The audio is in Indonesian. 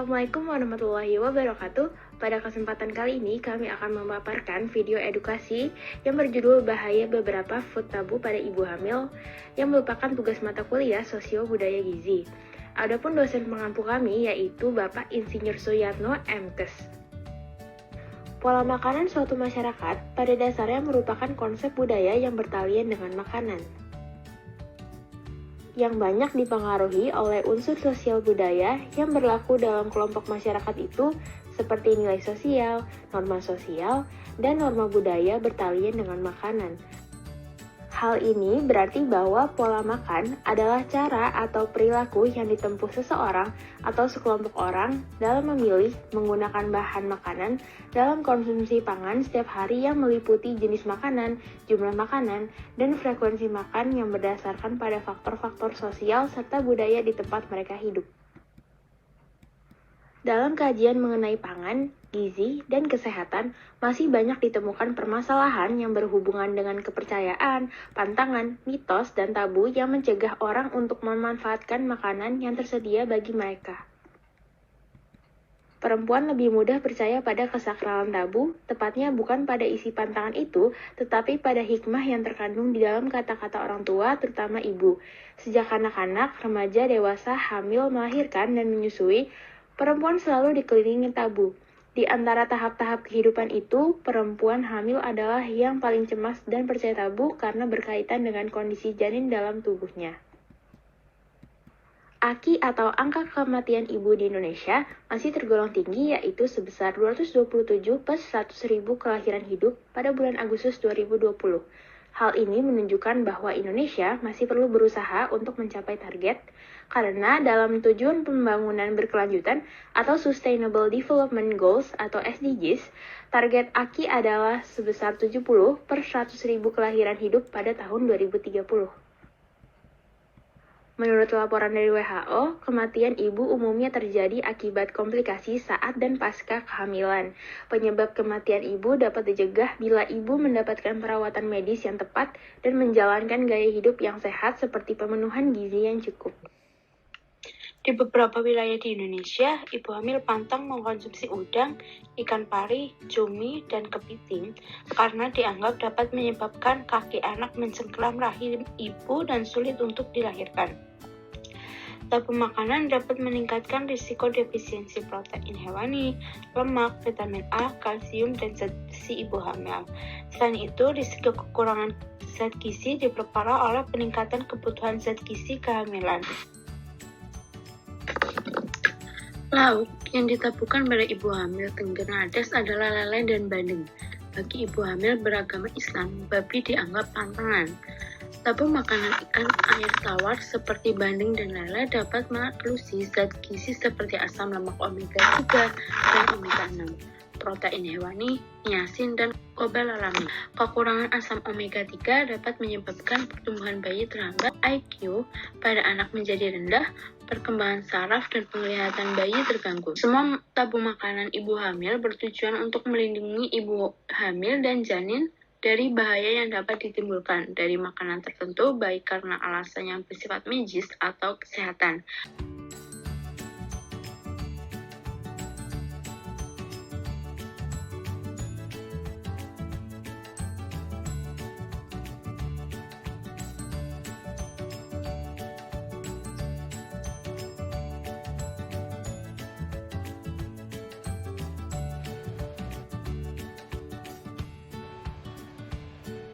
Assalamualaikum warahmatullahi wabarakatuh. Pada kesempatan kali ini kami akan memaparkan video edukasi yang berjudul Bahaya Beberapa Food Tabu pada Ibu Hamil yang merupakan tugas mata kuliah Sosio Budaya Gizi. Adapun dosen pengampu kami yaitu Bapak Insinyur Suyatno MKes. Pola makanan suatu masyarakat pada dasarnya merupakan konsep budaya yang bertalian dengan makanan, yang banyak dipengaruhi oleh unsur sosial budaya yang berlaku dalam kelompok masyarakat itu seperti nilai sosial, dan norma budaya bertalian dengan makanan. Hal ini berarti bahwa pola makan adalah cara atau perilaku yang ditempuh seseorang atau sekelompok orang dalam memilih menggunakan bahan makanan dalam konsumsi pangan setiap hari yang meliputi jenis makanan, jumlah makanan, dan frekuensi makan yang berdasarkan pada faktor-faktor sosial serta budaya di tempat mereka hidup. Dalam kajian mengenai pangan, gizi, dan kesehatan, masih banyak ditemukan permasalahan yang berhubungan dengan kepercayaan, pantangan, mitos, dan tabu yang mencegah orang untuk memanfaatkan makanan yang tersedia bagi mereka. Perempuan lebih mudah percaya pada kesakralan tabu, tepatnya bukan pada isi pantangan itu, tetapi pada hikmah yang terkandung di dalam kata-kata orang tua, terutama ibu. Sejak anak-anak, remaja, dewasa, hamil, melahirkan, dan menyusui, perempuan selalu dikelilingi tabu. Di antara tahap-tahap kehidupan itu, perempuan hamil adalah yang paling cemas dan percaya tabu karena berkaitan dengan kondisi janin dalam tubuhnya. AKI atau angka kematian ibu di Indonesia masih tergolong tinggi, yaitu sebesar 227 per 100.000 kelahiran hidup pada bulan Agustus 2020. Hal ini menunjukkan bahwa Indonesia masih perlu berusaha untuk mencapai target, karena dalam tujuan pembangunan berkelanjutan atau Sustainable Development Goals atau SDGs, target AKI adalah sebesar 70 per 100.000 kelahiran hidup pada tahun 2030. Menurut laporan dari WHO, kematian ibu umumnya terjadi akibat komplikasi saat dan pasca kehamilan. Penyebab kematian ibu dapat dicegah bila ibu mendapatkan perawatan medis yang tepat dan menjalankan gaya hidup yang sehat seperti pemenuhan gizi yang cukup. Di beberapa wilayah di Indonesia, ibu hamil pantang mengkonsumsi udang, ikan pari, cumi, dan kepiting karena dianggap dapat menyebabkan kaki anak mencengkeram rahim ibu dan sulit untuk dilahirkan. Tabu makanan dapat meningkatkan risiko defisiensi protein hewani, lemak, vitamin A, kalsium, dan zat besi ibu hamil. Selain itu, risiko kekurangan zat gizi diperparah oleh peningkatan kebutuhan zat gizi kehamilan. Lauk yang ditabuhkan pada ibu hamil Tengger-Nadas adalah lele dan bandeng. Bagi ibu hamil beragama Islam, babi dianggap pantangan. Tabu makanan ikan air tawar seperti bandeng dan lele dapat mengeklusi zat gizi seperti asam lemak omega 3 dan omega 6, protein hewani, niacin, dan kobalamin. Kekurangan asam omega 3 dapat menyebabkan pertumbuhan bayi terhambat, IQ pada anak menjadi rendah, perkembangan saraf dan penglihatan bayi terganggu. Semua tabu makanan ibu hamil bertujuan untuk melindungi ibu hamil dan janin dari bahaya yang dapat ditimbulkan dari makanan tertentu, baik karena alasan yang bersifat medis atau kesehatan.